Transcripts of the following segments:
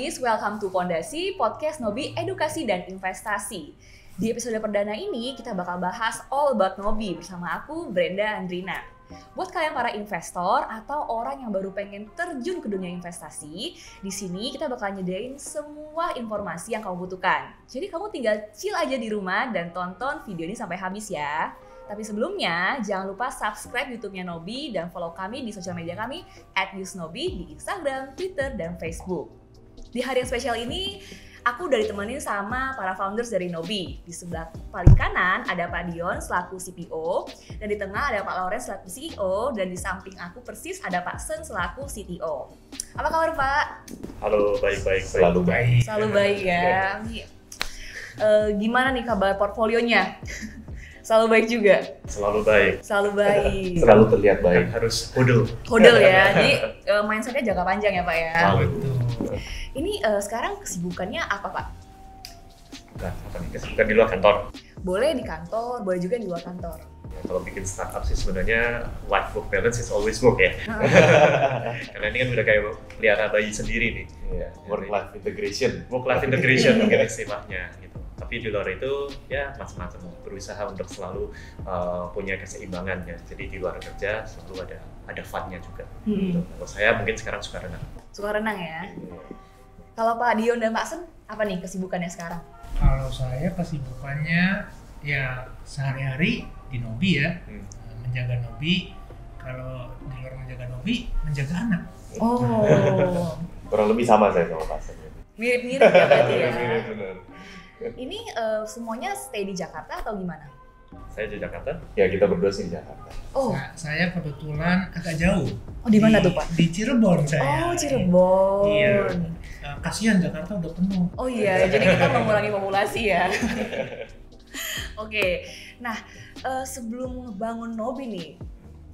Nobis, welcome to Pondasi, podcast Nobi Edukasi dan Investasi. Di episode perdana ini, kita bakal bahas all about Nobi bersama aku, Brenda Andrina. Buat kalian para investor atau orang yang baru pengen terjun ke dunia investasi, di sini kita bakal nyediain semua informasi yang kamu butuhkan. Jadi kamu tinggal chill aja di rumah dan tonton video ini sampai habis ya. Tapi sebelumnya, jangan lupa subscribe YouTube-nya Nobi dan follow kami di sosial media kami @newsnobi di Instagram, Twitter, dan Facebook. Di hari yang spesial ini, aku udah ditemenin sama para founders dari Nobi. Di sebelah paling kanan ada Pak Dion selaku CPO, dan di tengah ada Pak Lawrence selaku CEO, dan di samping aku persis ada Pak Sen selaku CTO. Apa kabar Pak? Halo, baik-baik. Selalu baik. Selalu baik ya. Gimana nih kabar portfolionya? Selalu baik juga? Selalu baik. Selalu baik. Selalu terlihat baik. Harus hodl. Hodl ya, jadi mindsetnya jangka panjang ya Pak ya? Selalu. Ini sekarang kesibukannya apa Pak? Nah, apa nih? Kesibukan di luar kantor. Boleh di kantor, boleh juga di luar kantor. Ya, kalau bikin startup sih sebenarnya life work balance is always work ya. Karena ini kan udah kayak pelihara bayi sendiri nih. Ya, work life integration. Work life integration mungkin istilahnya gitu. Tapi di luar itu ya macam-macam, berusaha untuk selalu punya keseimbangannya. Jadi di luar kerja selalu ada fun-nya juga. Gitu. Kalau saya mungkin sekarang suka renang. Suka renang ya. Kalau Pak Dion dan Pak Sen, apa nih kesibukannya sekarang? Kalau saya kesibukannya ya sehari-hari di Nobi ya, menjaga Nobi. Kalau di luar menjaga Nobi, menjaga anak. Oh, Kurang lebih sama saya sama Pak Sen. mirip-mirip ya berarti ya. Mirip, benar. Ini semuanya stay di Jakarta atau gimana? Saya di Jakarta. Ya, kita berdua sih di Jakarta. Oh, Saya kebetulan agak jauh. di mana tuh Pak? Di Cirebon saya. Oh, Cirebon. Iya. Kasihan Jakarta udah penuh. Oh iya, jadi kita mengurangi populasi ya. Oke, nah sebelum ngebangun Nobi nih,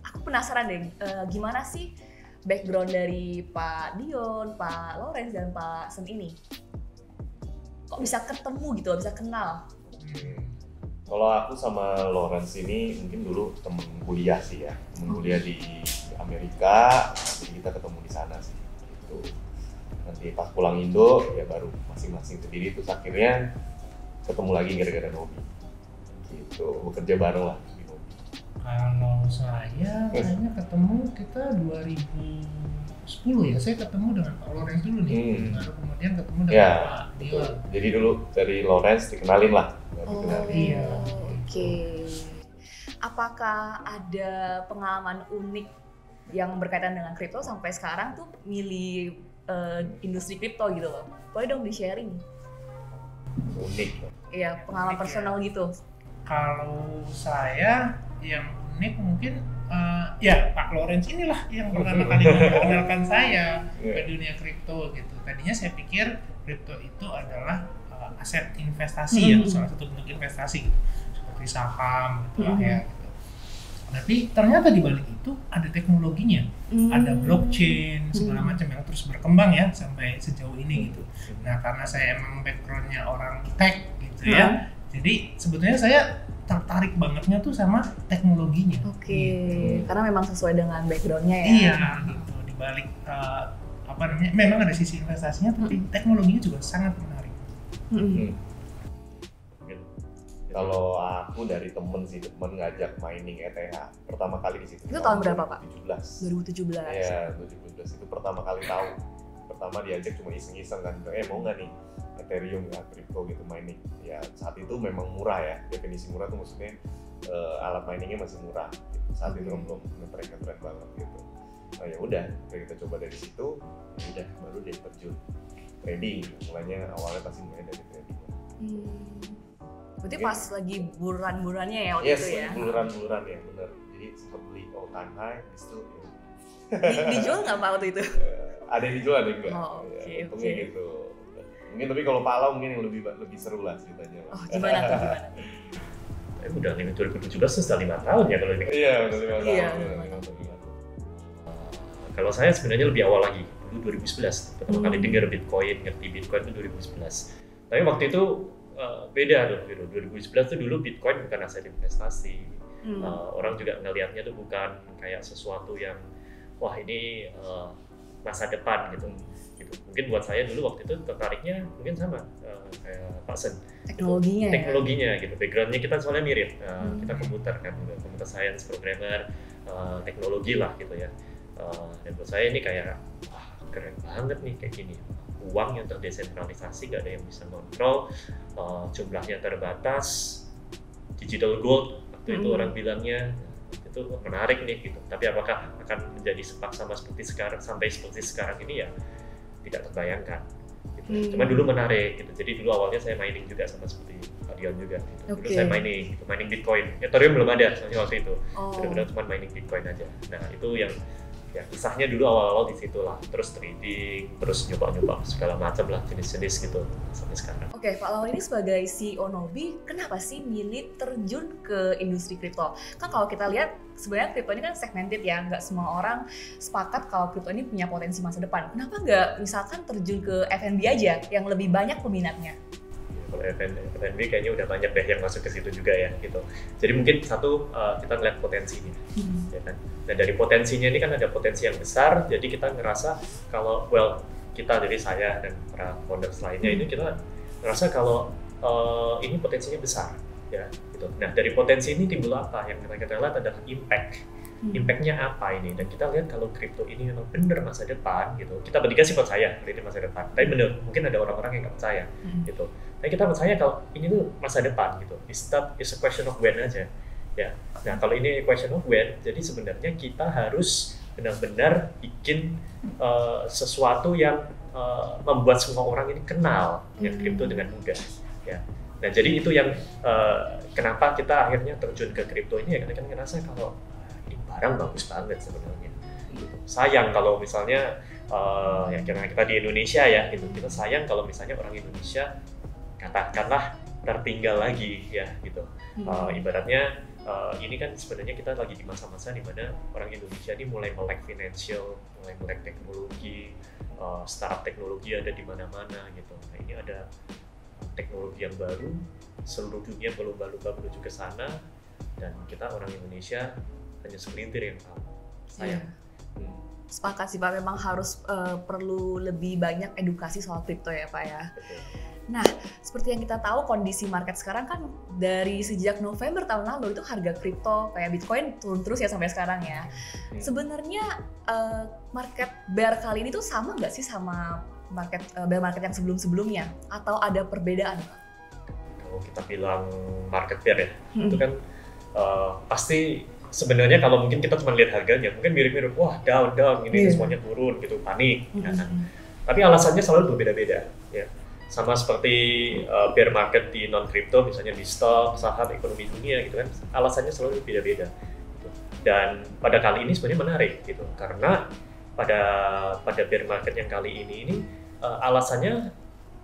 aku penasaran deh, gimana sih background dari Pak Dion, Pak Lawrence, dan Pak Sen ini? Kok bisa ketemu gitu, bisa kenal? Kalau aku sama Lawrence ini mungkin dulu temen kuliah sih ya. Temen kuliah di Amerika, jadi kita ketemu di sana sih. Gitu. Nanti pas pulang Indo, ya baru masing-masing sendiri, terus akhirnya ketemu lagi gara-gara Nobi. Gitu, bekerja bareng lah di Nobi. Kalau saya kayaknya ketemu kita 2010 ya. Saya ketemu dengan Pak Lawrence dulu nih. Baru kemudian ketemu dengan Ya, Pak Dion. jadi dulu dari Lawrence dikenalin lah. Oh, Iya. oke. Apakah ada pengalaman unik yang berkaitan dengan kripto sampai sekarang tuh milih industri kripto gitu loh? Boleh dong di-sharing? Unik. Iya, pengalaman Unik ya. personal gitu. Kalau saya yang unik mungkin ya Pak Lawrence inilah yang pertama kali memperkenalkan saya ke dunia kripto gitu. Tadinya saya pikir kripto itu adalah aset investasi ya, salah satu bentuk investasi gitu, seperti saham gitu lah ya. Gitu. Tapi ternyata di balik itu ada teknologinya, ada blockchain segala macam yang terus berkembang ya sampai sejauh ini gitu. Nah karena saya emang backgroundnya orang tech gitu ya, jadi sebetulnya saya tertarik bangetnya tuh sama teknologinya. Oke, karena memang sesuai dengan backgroundnya ya. Iya, gitu. Di balik apa namanya, memang ada sisi investasinya, tapi teknologinya juga sangat menarik. Kalau aku dari temen ngajak mining ETH pertama kali di situ. Itu tahun berapa Pak? 2017. 2017. Iya, 2017 itu pertama kali tahu. Pertama diajak cuma iseng-iseng kan, mau nggak nih Ethereum ya, crypto gitu mining. Ya saat itu memang murah ya, definisi murah tuh maksudnya alat miningnya masih murah. Gitu. Saat itu belum ngetren banget gitu. Nah ya udah, kita coba dari situ, udah baru dia terjun trading. Mulanya awalnya pasti mulai dari trading. Berarti pas lagi buruan-buruannya ya waktu Yes, itu ya? buluran ya bener. Jadi sempat beli all time high, itu Dijual nggak Pak waktu itu? ada yang dijual ada yang enggak. Oh, oke, Untungnya oke. gitu. Mungkin tapi kalau Pala mungkin yang lebih seru lah ceritanya. Oh, gimana tuh, gimana? Udah 2017 tuh sudah 5 tahun ya kalau ini. Iya, udah 5 tahun. Iya, Kalau saya sebenarnya lebih awal lagi, dulu 2011. Pertama kali dengar Bitcoin, ngerti Bitcoin itu 2011. Tapi waktu itu beda tuh, 2011 tuh dulu Bitcoin bukan aset investasi. Orang juga ngelihatnya tuh bukan kayak sesuatu yang wah ini masa depan gitu. Mungkin buat saya dulu waktu itu tertariknya mungkin sama kayak Pak Sen, teknologinya gitu, backgroundnya kita soalnya mirip, kita komputer kan, computer science, programmer, teknologi lah gitu ya. Dan buat saya ini kayak wah keren banget nih kayak gini, uang yang terdesentralisasi, gak ada yang bisa kontrol, jumlahnya terbatas, digital gold waktu itu orang bilangnya, itu menarik nih gitu. Tapi apakah akan menjadi sama seperti sekarang, sampai seperti sekarang ini ya tidak terbayangkan gitu. Cuma dulu menarik gitu. Jadi dulu awalnya saya mining juga sama seperti Pak Dion juga gitu. Dulu saya mining Bitcoin. Ethereum belum ada soalnya waktu itu. Benar-benar cuma mining Bitcoin aja. Nah, itu yang ya kisahnya dulu awal-awal di situ lah. Terus trading, terus nyoba-nyoba segala macam lah jenis-jenis gitu sampai sekarang. Oke, Pak Lawan ini sebagai CEO Nobi, kenapa sih milih terjun ke industri kripto? Kan kalau kita lihat sebenarnya kripto ini kan segmented ya, nggak semua orang sepakat kalau kripto ini punya potensi masa depan. Kenapa nggak misalkan terjun ke F&B aja yang lebih banyak peminatnya? Kalau F&B kayaknya udah banyak deh yang masuk ke situ juga ya gitu. Jadi mungkin satu kita ngeliat potensinya, ya kan. Dan dari potensinya ini kan ada potensi yang besar. Jadi kita ngerasa kalau kita dari saya dan para founders lainnya ini kita ngerasa kalau ini potensinya besar, ya gitu. Nah dari potensi ini timbul apa? Yang kita lihat adalah impact. Impactnya apa ini? Dan kita lihat kalau kripto ini memang benar masa depan gitu. Kita bertiga sih percaya ini masa depan. Tapi benar, mungkin ada orang-orang yang nggak percaya gitu. Tapi kita percaya kalau ini tuh masa depan gitu. It's a question of when aja. Ya. Nah kalau ini question of when, jadi sebenarnya kita harus benar-benar bikin sesuatu yang membuat semua orang ini kenal yang kripto dengan mudah. Ya. Nah jadi itu yang kenapa kita akhirnya terjun ke kripto ini ya, karena kita ngerasa kalau barang bagus banget sebenarnya. Sayang kalau misalnya ya karena kita di Indonesia ya gitu, kita sayang kalau misalnya orang Indonesia katakanlah tertinggal lagi ya gitu. Ibaratnya ini kan sebenarnya kita lagi di masa-masa di mana orang Indonesia ini mulai melek financial, mulai melek teknologi, startup teknologi ada di mana-mana gitu. Nah ini ada teknologi yang baru, seluruh dunia berlomba-lomba menuju ke sana, dan kita orang Indonesia hanya segelintir yang tahu. Sayang. Sepakat sih Pak, memang harus perlu lebih banyak edukasi soal kripto ya Pak ya. Betul. Nah, seperti yang kita tahu kondisi market sekarang kan dari sejak November tahun lalu itu harga kripto kayak Bitcoin turun terus ya sampai sekarang ya. Sebenarnya market bear kali ini tuh sama nggak sih sama bear market yang sebelum-sebelumnya? Atau ada perbedaan Pak? Kalau kita bilang market bear ya, itu kan pasti sebenarnya kalau mungkin kita cuma lihat harganya, mungkin mirip-mirip, wah down, ini semuanya turun gitu, panik. Ya kan? Tapi alasannya selalu berbeda-beda. Ya. Sama seperti bear market di non-crypto, misalnya di stock, saham, ekonomi dunia gitu kan, alasannya selalu beda-beda. Gitu. Dan pada kali ini sebenarnya menarik gitu, karena pada bear market yang kali ini alasannya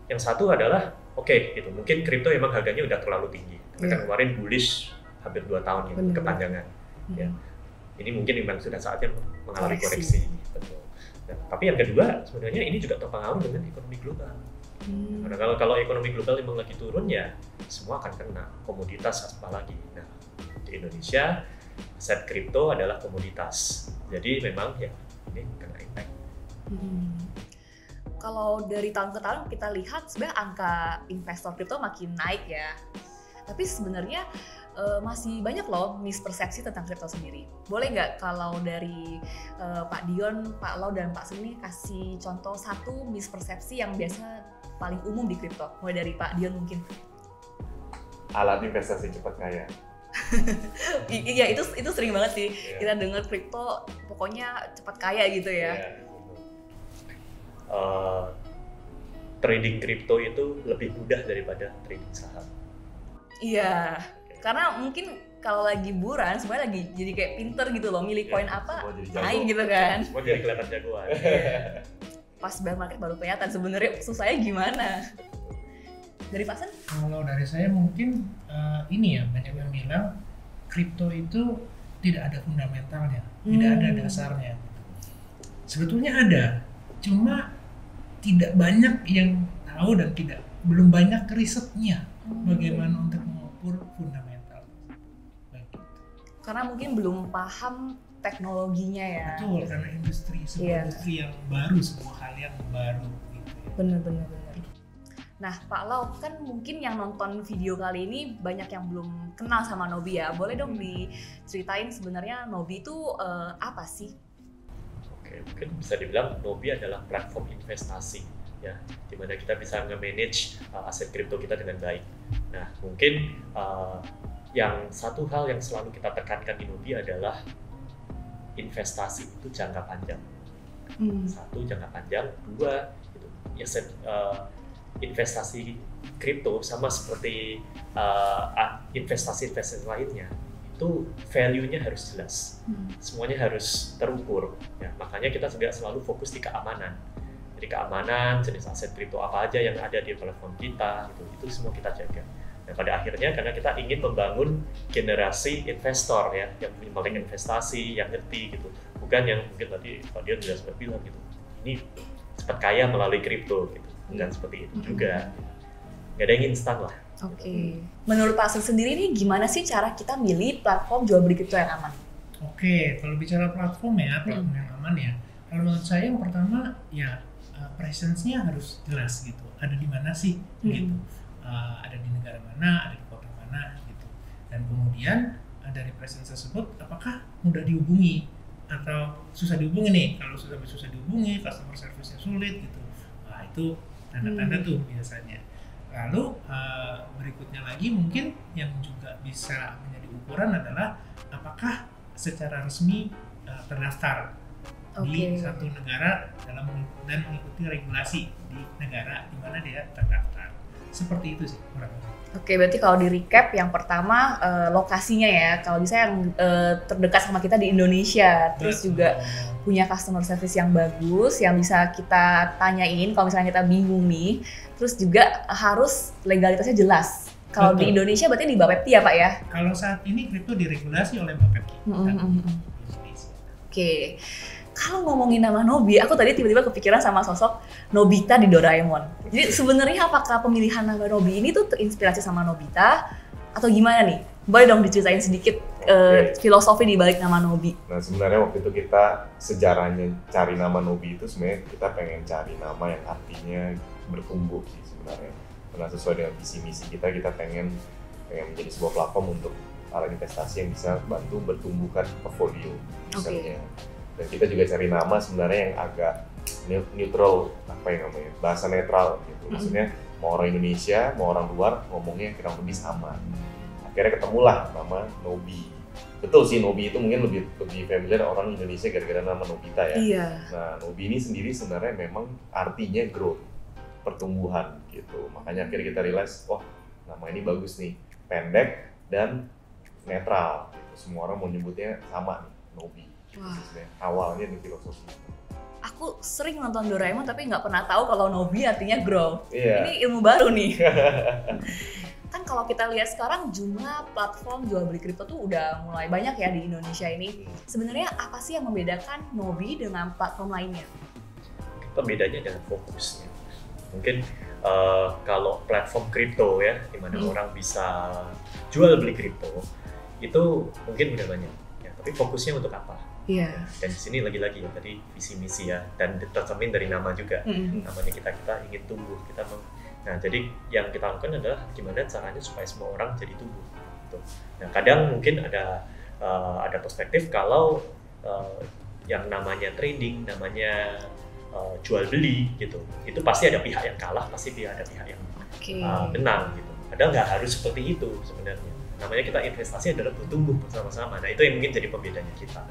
yang satu adalah gitu, mungkin kripto memang harganya udah terlalu tinggi. Kita kan kemarin bullish hampir 2 tahun ya, kepanjangan. Ya. Ini mungkin memang sudah saatnya mengalami koreksi. Betul. Nah, tapi yang kedua sebenarnya ini juga terpengaruh dengan ekonomi global. Karena kalau ekonomi global memang lagi turun ya semua akan kena, komoditas apalagi. Nah di Indonesia aset kripto adalah komoditas, jadi memang ya ini kena impact. Kalau dari tahun ke tahun kita lihat sebenarnya angka investor kripto makin naik ya. Tapi sebenarnya masih banyak loh mispersepsi tentang kripto sendiri. Boleh nggak kalau dari Pak Dion, Pak Lau, dan Pak Seni kasih contoh satu mispersepsi yang biasa paling umum di kripto? Mulai dari Pak Dion mungkin. Alat investasi cepat kaya. Iya itu sering banget sih kita dengar kripto pokoknya cepat kaya gitu ya. Trading kripto itu lebih mudah daripada trading saham. Iya. Karena mungkin kalau lagi buran semuanya lagi jadi kayak pinter gitu loh, milih koin apa naik gitu kan. Semua jadi kelihatan jagoan. Pas bear market baru kelihatan sebenarnya susahnya gimana. Dari Pak Sen? Kalau dari saya mungkin ini ya, banyak yang bilang kripto itu tidak ada fundamentalnya, tidak ada dasarnya. Sebetulnya ada, cuma tidak banyak yang tahu dan belum banyak risetnya bagaimana untuk mengukur fundamental. Karena mungkin belum paham teknologinya ya. Betul, karena sebuah industri yang baru, sebuah hal yang baru gitu ya. Bener. Nah, Pak Lau, kan mungkin yang nonton video kali ini banyak yang belum kenal sama Nobi ya. Boleh dong diceritain sebenarnya Nobi itu apa sih? Oke, mungkin bisa dibilang Nobi adalah platform investasi ya, di mana kita bisa nge-manage aset kripto kita dengan baik. Nah, mungkin yang satu hal yang selalu kita tekankan di Nobi adalah investasi itu jangka panjang. Satu, jangka panjang. Dua, itu ya investasi kripto sama seperti investasi lainnya itu value-nya harus jelas, semuanya harus terukur ya. Makanya kita juga selalu fokus di keamanan. Jadi keamanan, jenis aset kripto apa aja yang ada di platform kita itu semua kita jaga. Nah, pada akhirnya karena kita ingin membangun generasi investor ya, yang melek investasi, yang ngerti gitu, bukan yang mungkin tadi Pak Dian sudah sempat bilang gitu, ini cepat kaya melalui kripto gitu. Bukan seperti itu juga, nggak ada yang instan lah. Oke. Menurut Pak Asep sendiri nih gimana sih cara kita milih platform jual beli kripto yang aman? Oke, kalau bicara platform yang aman ya, kalau menurut saya yang pertama ya presence-nya harus jelas gitu, ada di mana sih gitu, ada di negara mana, ada di kota mana gitu, dan kemudian dari presence tersebut apakah mudah dihubungi atau susah dihubungi nih. Kalau susah dihubungi, customer service-nya sulit gitu, nah itu tanda-tanda tuh biasanya. Lalu berikutnya lagi mungkin yang juga bisa menjadi ukuran adalah apakah secara resmi terdaftar di satu negara dan mengikuti regulasi di negara di mana dia terdaftar. Seperti itu sih kurang lebih. Oke, berarti kalau di recap yang pertama lokasinya ya, kalau bisa yang terdekat sama kita di Indonesia, terus juga punya customer service yang bagus, yang bisa kita tanyain kalau misalnya kita bingung nih, terus juga harus legalitasnya jelas. Kalau di Indonesia berarti di Bapepti ya Pak ya? Kalau saat ini kripto diregulasi oleh Bapepti. Oke. Kalau ngomongin nama Nobi, aku tadi tiba-tiba kepikiran sama sosok Nobita di Doraemon. Jadi sebenarnya apakah pemilihan nama Nobi ini tuh terinspirasi sama Nobita atau gimana nih? Boleh dong diceritain sedikit filosofi di balik nama Nobi. Nah sebenarnya waktu itu kita sejarahnya cari nama Nobi itu sebenarnya kita pengen cari nama yang artinya bertumbuh sih sebenarnya. Karena sesuai dengan visi misi kita pengen menjadi sebuah platform untuk para investasi yang bisa bantu bertumbuhkan portfolio misalnya. Dan kita juga cari nama sebenarnya yang agak neutral, apa yang namanya, bahasa netral gitu. Maksudnya mau orang Indonesia, mau orang luar ngomongnya kurang lebih sama. Akhirnya ketemulah nama Nobi. Betul sih, Nobi itu mungkin lebih familiar orang Indonesia gara-gara nama Nobita ya. Iya. Nah, Nobi ini sendiri sebenarnya memang artinya growth, pertumbuhan gitu. Makanya akhirnya kita realize, oh nama ini bagus nih, pendek dan netral. Gitu. Semua orang mau nyebutnya sama nih, Nobi. Wah. Awalnya di filosofi. Aku sering nonton Doraemon tapi nggak pernah tahu kalau Nobi artinya grow. Iya. Ini ilmu baru nih. Kan kalau kita lihat sekarang jumlah platform jual beli kripto tuh udah mulai banyak ya di Indonesia ini. Sebenarnya apa sih yang membedakan Nobi dengan platform lainnya? Pembedanya adalah fokusnya. Mungkin kalau platform kripto ya, di mana orang bisa jual beli kripto, itu mungkin udah banyak. Ya, tapi fokusnya untuk apa? Iya. Dan di sini lagi-lagi ya tadi visi misi ya, dan tercermin dari nama juga. Namanya kita ingin tumbuh, nah jadi yang kita lakukan adalah gimana caranya supaya semua orang jadi tumbuh. Gitu. Nah kadang mungkin ada perspektif kalau yang namanya trading, namanya jual beli gitu, itu pasti ada pihak yang kalah, pasti ada pihak yang menang gitu. Padahal nggak harus seperti itu sebenarnya. Namanya kita investasi adalah bertumbuh bersama-sama. Nah itu yang mungkin jadi pembedanya kita.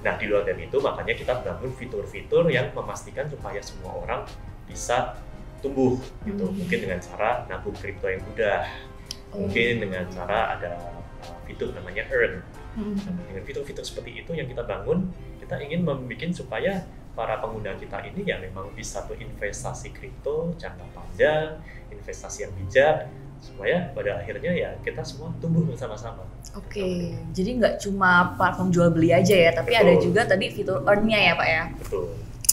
Nah di luar dari itu makanya kita bangun fitur-fitur yang memastikan supaya semua orang bisa tumbuh gitu. Mungkin dengan cara nabung kripto yang mudah, mungkin dengan cara ada fitur namanya earn. Nah, dengan fitur-fitur seperti itu yang kita bangun, kita ingin membuat supaya para pengguna kita ini ya memang bisa berinvestasi kripto jangka panjang, investasi yang bijak, supaya pada akhirnya ya kita semua tumbuh bersama-sama. Oke, jadi nggak cuma platform jual beli aja ya, tapi ada juga tadi fitur earn-nya ya Pak ya? Betul.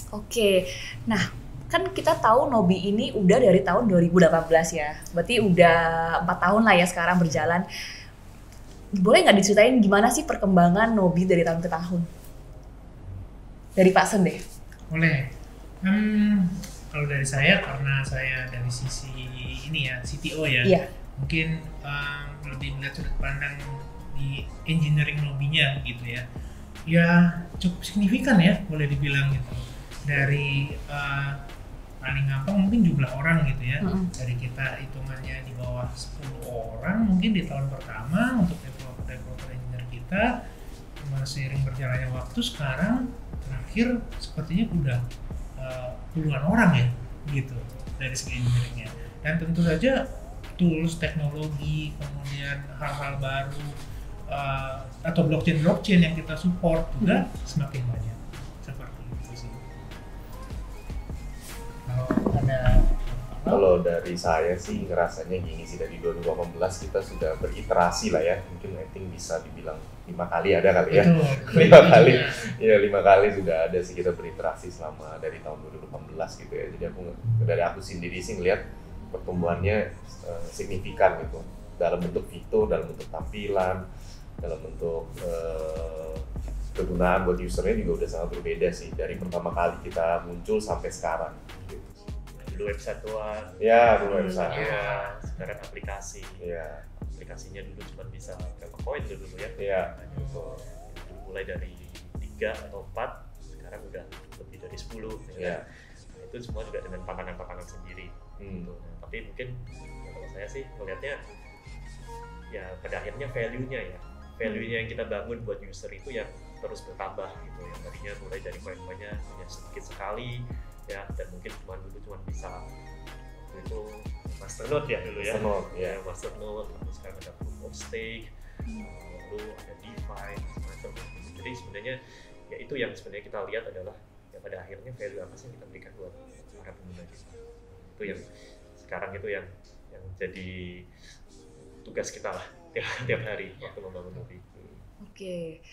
Oke, nah kan kita tahu Nobi ini udah dari tahun 2018 ya, berarti udah 4 tahun lah ya sekarang berjalan. Boleh nggak diceritain gimana sih perkembangan Nobi dari tahun ke tahun? Dari Pak Sen deh. Boleh. Kalau dari saya, karena saya dari sisi ini ya, CTO ya, Iya. mungkin lebih melihat sudut pandang di engineering lobby-nya gitu ya. Ya cukup signifikan ya, boleh dibilang gitu. Dari paling gampang mungkin jumlah orang gitu ya. Dari kita hitungannya di bawah 10 orang mungkin di tahun pertama untuk developer engineer kita, seiring berjalannya waktu sekarang terakhir sepertinya udah puluhan orang ya gitu dari segi engineering-nya. Dan tentu saja tools, teknologi, kemudian hal-hal baru atau blockchain yang kita support juga semakin banyak. Seperti itu sih. Kalau dari saya sih ngerasanya gini sih, dari 2018 kita sudah beriterasi lah ya, mungkin I think bisa dibilang 5 kali ada kali ya. Betul. 5 kali, ya 5 kali sudah ada sih kita beriterasi selama dari tahun 2018 gitu ya. Jadi dari aku sendiri sih ngelihat pertumbuhannya signifikan gitu, dalam bentuk fitur, dalam bentuk tampilan, dalam bentuk kegunaan buat usernya juga udah sangat berbeda sih dari pertama kali kita muncul sampai sekarang gitu. Dulu website doang. Ya, dulu website. Ya, sekarang aplikasi. Ya. Aplikasinya dulu cuma bisa berapa poin dulu ya. Iya. Mulai dari 3 atau 4, sekarang udah lebih dari 10. Iya. Nah, itu semua juga dengan panganan-panganan sendiri. Gitu. Nah, tapi mungkin kalau saya sih melihatnya ya pada akhirnya value-nya yang kita bangun buat user itu yang terus bertambah gitu, yang tadinya mulai dari poin-poinnya hanya sedikit sekali ya, dan mungkin dulu bisa waktu itu masternode ya dulu ya. Masternode, lalu sekarang ada proof of stake, lalu ada DeFi macam-macam. Jadi sebenarnya ya itu yang sebenarnya kita lihat adalah ya pada akhirnya value apa sih yang kita berikan buat para pengguna kita. Itu yang sekarang itu yang jadi tugas kita lah tiap hari waktu membangun Nobi. Oke.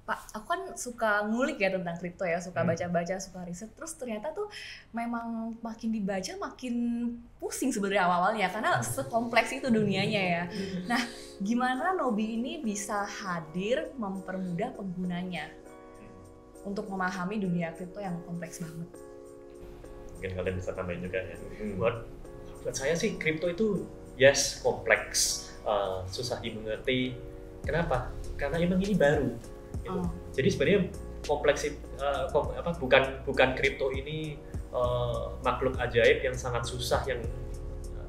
Pak, aku kan suka ngulik ya tentang kripto ya, suka baca-baca, suka riset. Terus ternyata tuh memang makin dibaca makin pusing sebenarnya awal-awalnya karena sekompleks itu dunianya ya. Nah, gimana Nobi ini bisa hadir mempermudah penggunanya untuk memahami dunia kripto yang kompleks banget? Mungkin kalian bisa tambahin juga ya. Buat saya sih kripto itu kompleks, susah dimengerti. Kenapa? Karena emang ini baru. Gitu. Jadi sebenarnya bukan kripto ini makhluk ajaib yang sangat susah yang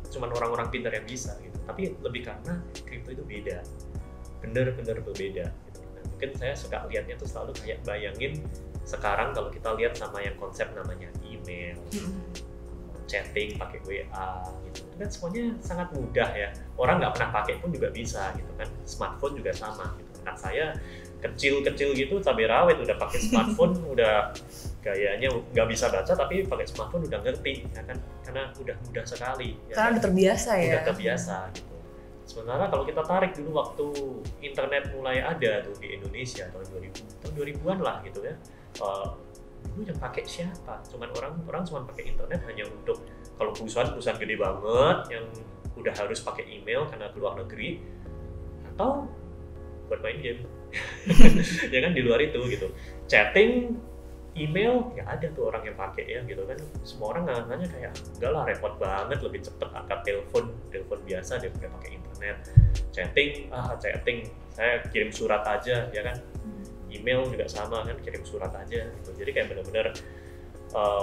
cuman orang-orang pintar yang bisa gitu. Tapi lebih karena kripto itu beda, bener-bener berbeda gitu. Nah, mungkin saya suka lihatnya tuh selalu kayak bayangin sekarang kalau kita lihat sama yang konsep namanya email, chatting pakai WA gitu, itu kan semuanya sangat mudah ya, orang nggak pernah pakai pun juga bisa gitu kan. Smartphone juga sama gitu. Anak saya kecil gitu cabai rawit udah pakai smartphone, udah gayanya nggak bisa baca tapi pakai smartphone udah ngerti ya kan, karena udah mudah sekali ya, karena udah terbiasa ya. Udah terbiasa gitu. Sementara kalau kita tarik dulu waktu internet mulai ada tuh di Indonesia tahun 2000-an lah gitu ya, dulu yang pakai siapa? Cuman orang cuma pakai internet hanya untuk kalau perusahaan gede banget yang udah harus pakai email karena keluar negeri, atau buat main game. Ya kan, di luar itu gitu. Chatting, email, ya ada tuh orang yang pakai ya gitu kan. Semua orang nanya kayak enggak lah, repot banget, lebih cepet angkat telepon biasa daripada pakai internet. Chatting, saya kirim surat aja ya kan. Email juga sama kan, kirim surat aja gitu. Jadi kayak benar-benar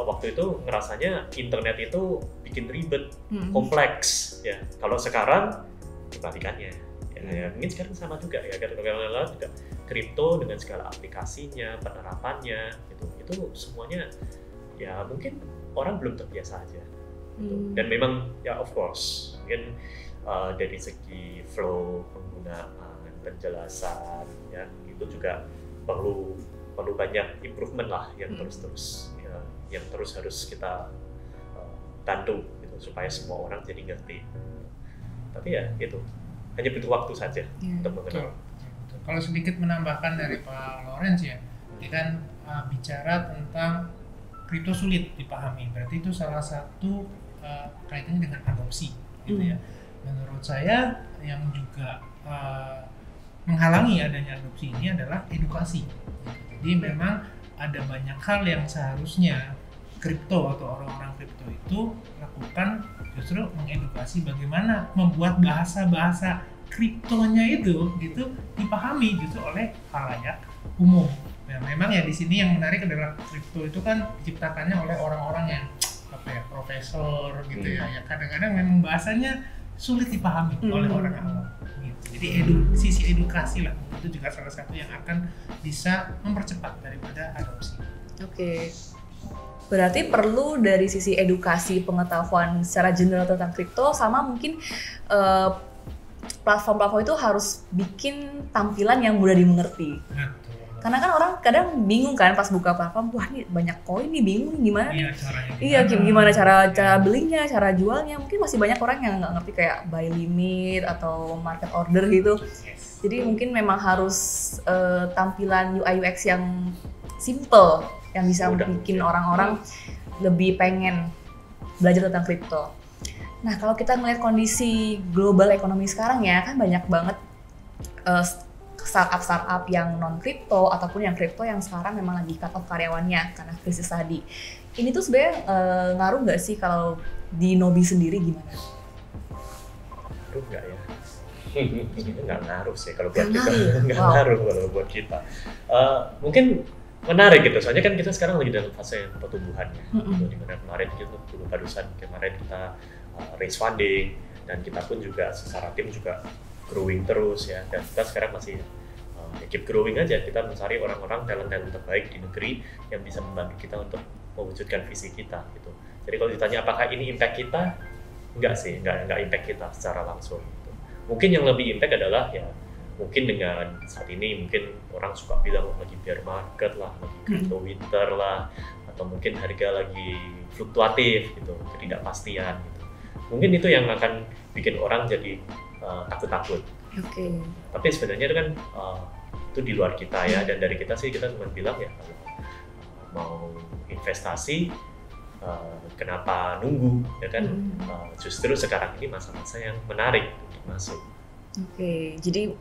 waktu itu ngerasanya internet itu bikin ribet, kompleks ya. Kalau sekarang kebalikannya ya, mungkin sekarang sama juga ya, karena juga kripto dengan segala aplikasinya, penerapannya gitu, itu semuanya ya mungkin orang belum terbiasa aja gitu. Dan memang ya of course mungkin dari segi flow penggunaan, penjelasan ya itu juga perlu banyak improvement lah yang terus ya, yang terus harus kita bantu gitu supaya semua orang jadi ngerti. Tapi ya itu hanya butuh waktu saja untuk mengenal. Kalau sedikit menambahkan dari Pak Lawrence ya, dia kan bicara tentang kripto sulit dipahami. Berarti itu salah satu kaitannya dengan adopsi, gitu ya. Menurut saya yang juga menghalangi adanya adopsi ini adalah edukasi. Jadi memang ada banyak hal yang seharusnya kripto atau orang-orang kripto itu lakukan, justru mengedukasi bagaimana membuat bahasa-bahasa kriptonya itu gitu dipahami justru oleh khalayak umum. Nah, memang ya di sini yang menarik adalah kripto itu kan diciptakannya oleh orang-orang yang profesor gitu ya. Ya kadang-kadang memang bahasanya sulit dipahami oleh orang awam. Gitu. Jadi sisi edukasi lah itu juga salah satu yang akan bisa mempercepat daripada adopsi. Oke. Berarti perlu dari sisi edukasi pengetahuan secara general tentang kripto, sama mungkin platform-platform itu harus bikin tampilan yang mudah dimengerti. Karena kan orang kadang bingung kan pas buka platform, wah ini banyak koin nih, bingung nih gimana nih. Iya, gimana cara belinya, cara jualnya. Mungkin masih banyak orang yang nggak ngerti kayak buy limit atau market order gitu. Jadi mungkin memang harus tampilan UI UX yang simple, yang bisa bikin orang-orang lebih pengen belajar tentang kripto. Nah, kalau kita melihat kondisi global ekonomi sekarang ya, kan banyak banget startup yang non-kripto ataupun yang kripto yang sekarang memang lagi cut off karyawannya karena krisis tadi. Ini tuh sebenarnya ngaruh nggak sih kalau di Nobi sendiri gimana? Ngaruh nggak ya? Nggak ngaruh sih kalau buat kita. Nggak ngaruh kalau buat kita. Mungkin menarik gitu, soalnya kan kita sekarang lagi dalam fase pertumbuhan ya. Dimana kemarin kemarin kita raise funding, dan kita pun juga secara tim juga growing terus ya, dan kita sekarang masih keep growing aja. Kita mencari orang-orang talent terbaik di negeri yang bisa membantu kita untuk mewujudkan visi kita gitu. Jadi kalau ditanya apakah ini impact kita, enggak sih, enggak impact kita secara langsung gitu. Mungkin yang lebih impact adalah ya mungkin dengan saat ini mungkin orang suka bilang lagi bear market lah, lagi crypto winter lah, atau mungkin harga lagi fluktuatif gitu, ketidakpastian gitu. Mungkin itu yang akan bikin orang jadi takut-takut. Tapi sebenarnya itu kan itu di luar kita ya, dan dari kita sih kita cuma bilang ya kalau mau investasi kenapa nunggu ya kan. Justru sekarang ini masa-masa yang menarik untuk masuk. Jadi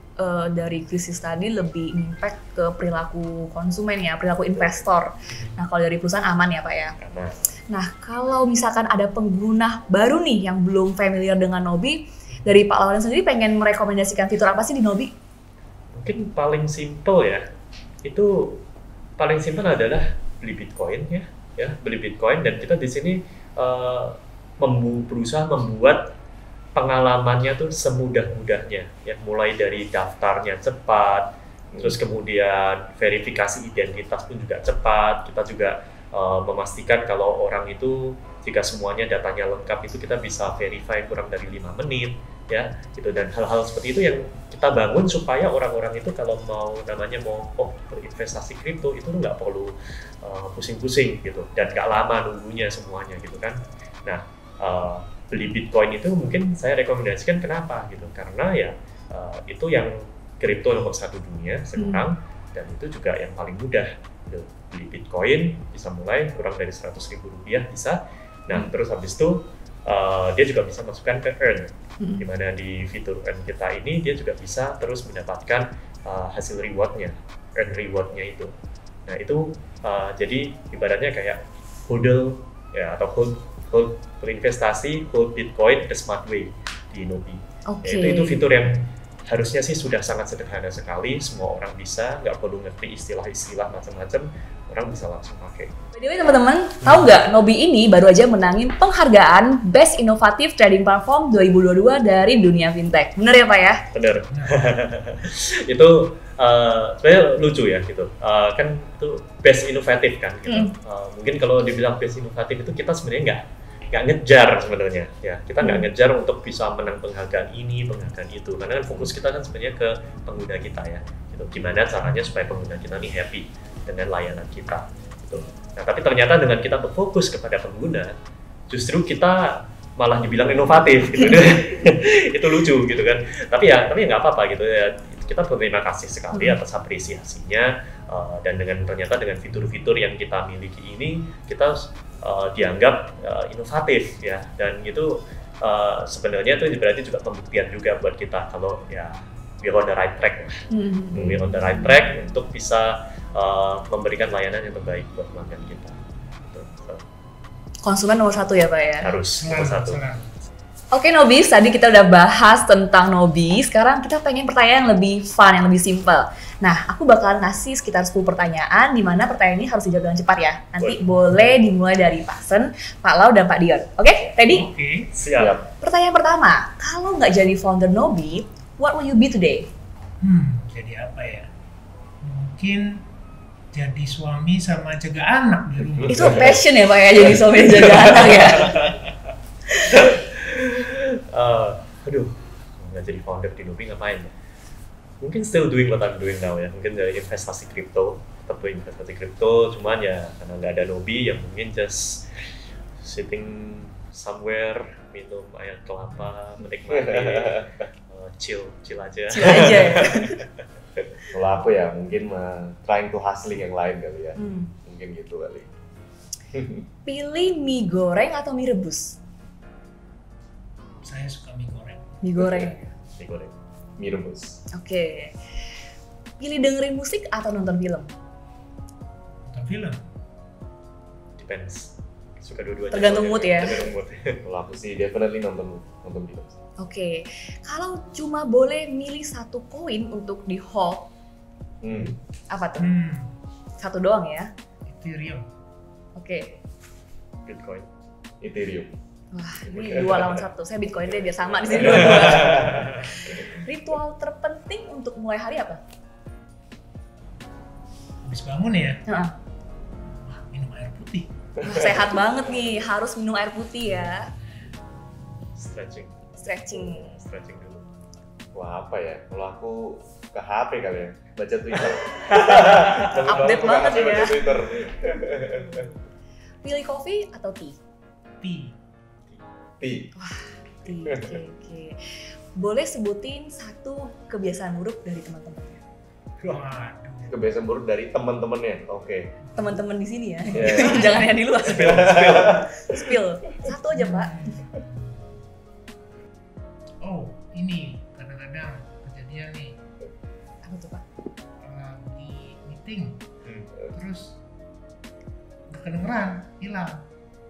dari krisis tadi lebih impact ke perilaku konsumen ya, perilaku investor. Nah, kalau dari perusahaan aman ya Pak ya? Aman. Nah, kalau misalkan ada pengguna baru nih yang belum familiar dengan Nobi, dari Pak Lauren sendiri pengen merekomendasikan fitur apa sih di Nobi? Mungkin paling simple ya, itu paling simple adalah beli Bitcoin ya, beli Bitcoin, dan kita di sini berusaha membuat pengalamannya tuh semudah-mudahnya ya, mulai dari daftarnya cepat, terus kemudian verifikasi identitas pun juga cepat. Kita juga memastikan kalau orang itu jika semuanya datanya lengkap itu kita bisa verify kurang dari 5 menit ya gitu, dan hal-hal seperti itu yang kita bangun supaya orang-orang itu kalau mau berinvestasi kripto itu nggak perlu pusing-pusing gitu, dan nggak lama nunggunya semuanya gitu kan. Nah, beli Bitcoin itu mungkin saya rekomendasikan kenapa gitu, karena ya itu yang kripto nomor 1 dunia sekarang, dan itu juga yang paling mudah gitu. Beli Bitcoin bisa mulai kurang dari Rp100.000 bisa. Nah, terus habis itu dia juga bisa masukkan ke earn, dimana di fitur earn kita ini dia juga bisa terus mendapatkan hasil rewardnya, earn rewardnya itu. Nah itu jadi ibaratnya kayak hodl ya, atau hold berinvestasi, hold Bitcoin the smart way di Nobi. Itu fitur yang harusnya sih sudah sangat sederhana sekali, semua orang bisa, nggak perlu ngerti istilah-istilah macam-macam, orang bisa langsung pakai. By the way teman-teman, tahu nggak Nobi ini baru aja menangin penghargaan Best Innovative Trading Platform 2022 dari dunia fintech. Bener ya Pak ya? Bener. Itu sebenarnya lucu ya gitu. Kan itu best inovatif kan gitu. Mungkin kalau dibilang best inovatif itu kita sebenarnya nggak ngejar sebenarnya ya, kita nggak ngejar untuk bisa menang penghargaan ini, penghargaan itu, karena kan fokus kita kan sebenarnya ke pengguna kita ya gitu. Gimana caranya supaya pengguna kita nih happy dengan layanan kita gitu. Nah tapi ternyata dengan kita berfokus kepada pengguna, justru kita malah dibilang inovatif gitu. Itu lucu gitu kan, tapi ya nggak apa-apa gitu ya, kita berterima kasih sekali atas apresiasinya, dan ternyata dengan fitur-fitur yang kita miliki ini kita dianggap inovatif ya, dan itu sebenarnya itu berarti juga pembuktian juga buat kita kalau ya we're on the right track. We're on the right track untuk bisa memberikan layanan yang terbaik buat pelanggan kita. Gitu. So, Konsumen nomor 1 ya Pak ya? harus nomor 1. Oke Nobis, tadi kita udah bahas tentang Nobis, sekarang kita pengen pertanyaan yang lebih fun, yang lebih simple. Nah, aku bakalan ngasih sekitar 10 pertanyaan, di mana pertanyaan ini harus dijawab dengan cepat ya. Nanti boleh dimulai dari Pak Sen, Pak Lau, dan Pak Dion. Oke, ready? Oke. Siap. Pertanyaan pertama, kalau nggak jadi founder Nobi, what will you be today? Jadi apa ya? Mungkin jadi suami sama jaga anak di rumah. Itu passion ya Pak ya, jadi suami dan jaga anak ya? Aduh, nggak jadi founder di Nobi ngapain ya? Mungkin still doing what I'm doing now ya. Mungkin dari investasi kripto, tetap investasi kripto. Cuman ya karena nggak ada Nobi, ya mungkin just sitting somewhere, minum air kelapa, menikmati, chill aja. Chill aja ya? Kalau aku ya mungkin trying to hustling yang lain kali ya. Mungkin gitu kali. Pilih mie goreng atau mie rebus? Saya suka mie goreng. Mie goreng. Mie goreng. Mie rebus. Oke. Pilih dengerin musik atau nonton film? Nonton film. Depends. Suka dua-duanya. Tergantung mood ya? Tergantung mood. Kalau aku sih definitely nonton film. Oke. Kalau cuma boleh milih satu koin untuk di hold, apa tuh? Satu doang ya? Ethereum. Oke. Bitcoin. Ethereum. Wah, ini 2 lawan 1. Saya Bitcoin deh biar sama di sini dua-dua. Ritual terpenting untuk mulai hari apa? Habis bangun ya, Heeh. wah, minum air putih. Wah, sehat banget nih, harus minum air putih ya. Stretching dulu. Wah apa ya? Kalau aku ke HP kali ya, baca Twitter. Update banget ya. Baca Twitter. Pilih kopi atau tea? Tea. Tea. Tea, oke. Boleh sebutin satu kebiasaan buruk dari teman-temannya? Waduh. Kebiasaan buruk dari teman-temannya. Oke. Teman-teman di sini ya? Yeah. Jangan yang di luar. Spill. Satu aja Pak. Oh, ini kadang-kadang kejadian nih. Apa tuh Pak? Lagi meeting, terus nggak kedengeran, hilang.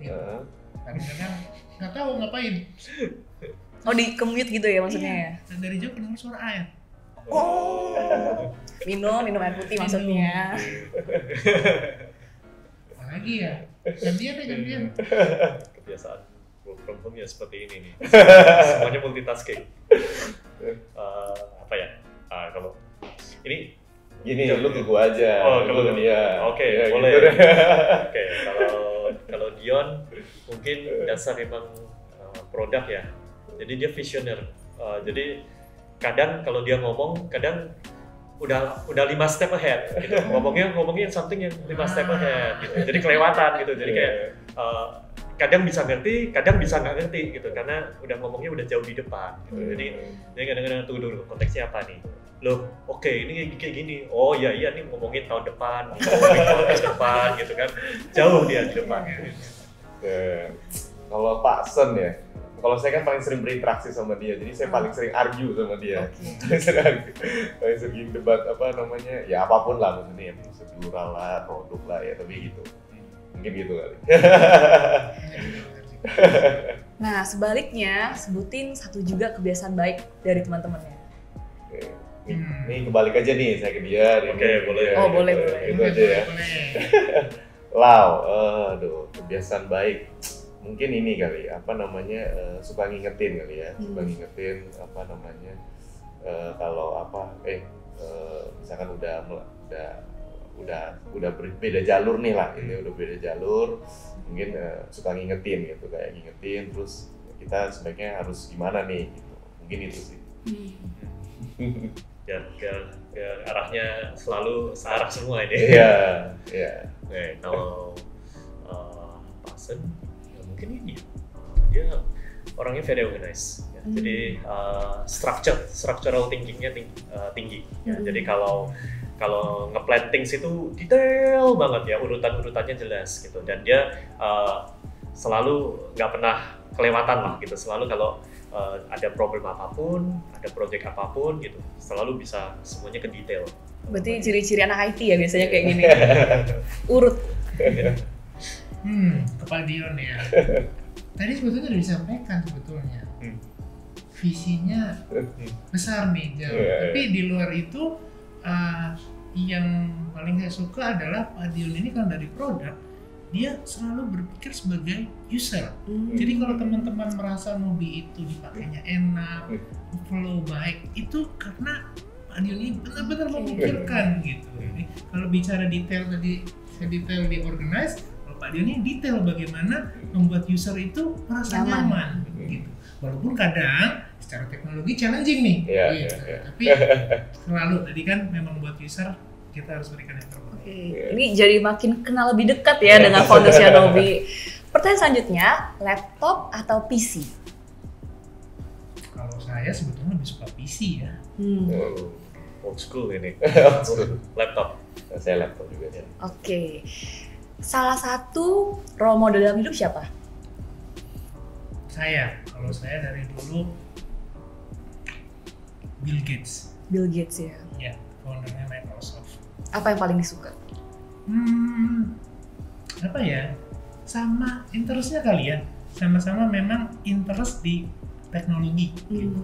Gitu. Kadang-kadang nggak tahu ngapain. Oh di commute gitu ya maksudnya ya? Dan dari jauh kedengar suara air. Oh, minum air putih maksudnya. Apalagi ya, gantian. Kebiasaan work from home ya seperti ini nih. Semuanya multitasking. Apa ya? Kalau ini Gini, lu ke gua aja. Oh, kalau lu dia. Oke, Ya, boleh. gitu deh. Oke, kalau Dion mungkin dasar memang produk ya. Jadi dia visioner. Jadi kadang kalau dia ngomong, kadang udah 5 step ahead gitu. Ngomongnya something yang 5 step ahead gitu. Jadi kelewatan gitu. Jadi kayak kadang bisa ngerti, kadang bisa nggak ngerti gitu karena udah ngomongnya udah jauh di depan gitu. Jadi kadang-kadang tunggu dulu konteksnya apa nih? Loh, oke, ini kayak gini. Oh iya nih ngomongin tahun depan, ngomongin tahun depan gitu kan. Jauh dia di depan. Kalau Pak Sen ya, kalau saya kan paling sering berinteraksi sama dia, jadi saya paling sering argue sama dia. Paling sering debat ya apapun lah maksudnya, prosedural lah, produk lah ya, tapi gitu. Mungkin gitu kali. Nah sebaliknya, sebutin satu juga kebiasaan baik dari teman-temannya. Nih kebalik aja nih, saya ke dia. Oke, boleh. Oh, boleh. Itu aja ya. Lau, kebiasaan baik. Mungkin ini kali, suka ngingetin kali ya. Suka ngingetin, kalau misalkan udah beda jalur nih lah, ini udah beda jalur, mungkin suka ngingetin gitu, kayak ngingetin terus kita sebaiknya harus gimana nih gitu. Mungkin itu sih. Biar arahnya selalu searah semua ini. Iya. Oke, kalau Pak Sen, ya mungkin ini dia orangnya very organized. Ya. Jadi structural thinkingnya tinggi. Ya. Jadi kalau nge-plan things itu detail banget ya, urutannya jelas gitu. Dan dia selalu nggak pernah kelewatan lah gitu. Selalu kalau ada problem apapun, ada project apapun gitu, selalu bisa semuanya ke detail. Berarti ciri-ciri anak IT ya biasanya kayak gini. Urut. Kepala Dion ya. Tadi sebetulnya udah disampaikan sebetulnya. Visinya besar nih, jauh. Tapi di luar itu yang paling saya suka adalah Pak Dion ini kan dari produk, dia selalu berpikir sebagai user. Jadi kalau teman-teman merasa Nobi itu dipakainya enak, flow baik, itu karena Pak Dion ini benar-benar memikirkan gitu. Jadi, kalau bicara detail tadi, saya detail di organize, kalau Pak Dion ini detail bagaimana membuat user itu merasa nyaman gitu. Walaupun kadang secara teknologi challenging nih, gitu. Tapi selalu tadi kan memang buat user kita harus berikan yang terbaik. Ini jadi makin kenal lebih dekat ya dengan foundersnya Nobi. Pertanyaan selanjutnya, laptop atau PC? Kalau saya sebetulnya lebih suka PC ya. Old school ini. Laptop. Saya laptop juga ya. Oke. Salah satu role model dalam hidup siapa? Kalau saya dari dulu Bill Gates. Bill Gates ya. Ya, foundernya Microsoft. Apa yang paling disuka? Apa ya? Sama interestnya kali ya. Sama-sama memang interest di teknologi. Gitu.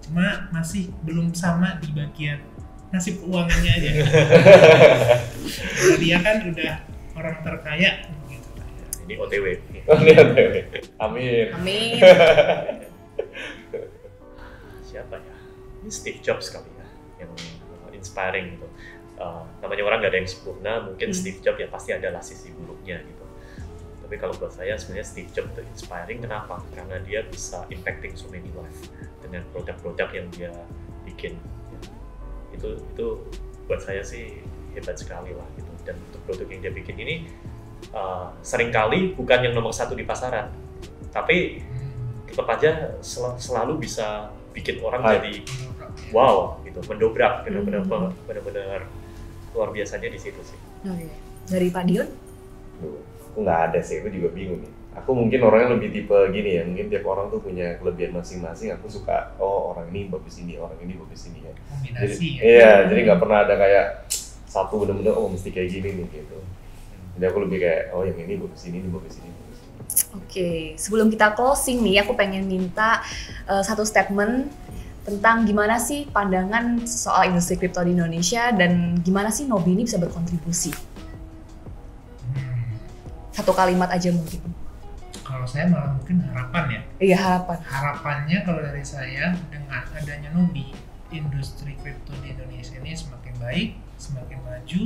Cuma masih belum sama di bagian nasib keuangannya aja. Dia kan udah orang terkaya. Gitu. Ini OTW. Amin. Siapa ya? Ini Steve Jobs kali ya, yang inspiring gitu. Namanya orang nggak ada yang sempurna, mungkin Steve Jobs ya pasti adalah sisi buruknya gitu. Tapi kalau buat saya sebenarnya Steve Jobs itu inspiring, kenapa? Karena dia bisa impacting so many life dengan produk-produk yang dia bikin. Itu buat saya sih hebat sekali lah gitu. Dan untuk produk yang dia bikin ini seringkali bukan yang nomor satu di pasaran, tapi tetap aja selalu bisa bikin orang jadi wow gitu, mendobrak, benar-benar luar biasanya di situ sih. Oke. Dari Pak Dion? Aku nggak ada sih, aku juga bingung nih. Aku mungkin orangnya lebih tipe gini ya, mungkin tiap orang tuh punya kelebihan masing-masing. Aku suka, orang ini bagus ini, orang ini bagus ini ya. Kombinasi ya? Iya, jadi nggak pernah ada kayak satu bener-bener mesti kayak gini nih gitu. Jadi aku lebih kayak, yang ini bagus ini bagus ini. Oke, sebelum kita closing nih, aku pengen minta satu statement tentang gimana sih pandangan soal industri kripto di Indonesia dan gimana sih Nobi ini bisa berkontribusi. Satu kalimat aja mungkin. Kalau saya malah mungkin harapan ya. Iya, harapan. Harapannya kalau dari saya dengan adanya Nobi, industri kripto di Indonesia ini semakin baik, semakin maju,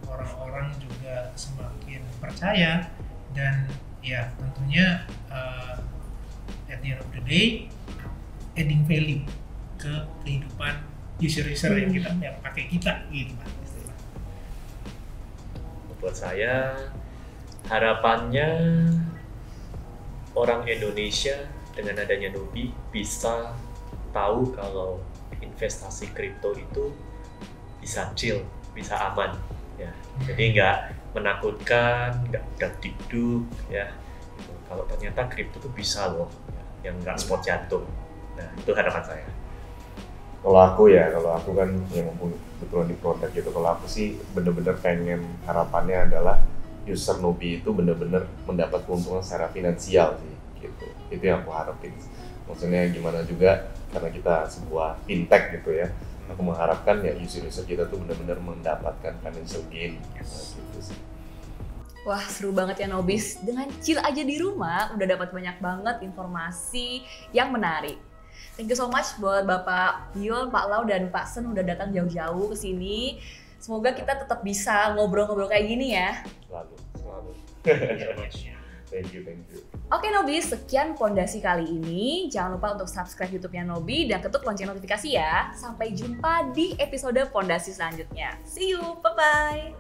orang-orang juga semakin percaya dan ya tentunya at the end of the day adding value ke kehidupan user-user yang pakai kita gitu lah istilah. Buat saya harapannya orang Indonesia dengan adanya Nobi bisa tahu kalau investasi kripto itu bisa chill, bisa aman ya. Jadi nggak menakutkan, nggak dikduk ya. Gitu. Kalau ternyata kripto itu bisa loh, ya, yang nggak spot jantung. Nah itu harapan saya. Kalau aku kan yang kebetulan di produk gitu, kalau aku sih bener-bener pengen harapannya adalah user Nobi itu bener-bener mendapat keuntungan secara finansial sih gitu. Itu yang aku harapin. Maksudnya gimana juga karena kita sebuah fintech gitu ya. Aku mengharapkan ya user-user kita tuh benar-benar mendapatkan financial gain gitu sih. Wah, seru banget ya Nobis. Dengan chill aja di rumah udah dapat banyak banget informasi yang menarik. Thank you so much buat Bapak Dion, Pak Lau, dan Pak Sen udah datang jauh-jauh ke sini. Semoga kita tetap bisa ngobrol-ngobrol kayak gini ya. Selalu. Thank you. Oke Nobis, sekian Pondasi kali ini. Jangan lupa untuk subscribe YouTube-nya Nobi dan ketuk lonceng notifikasi ya. Sampai jumpa di episode Pondasi selanjutnya. See you, bye-bye.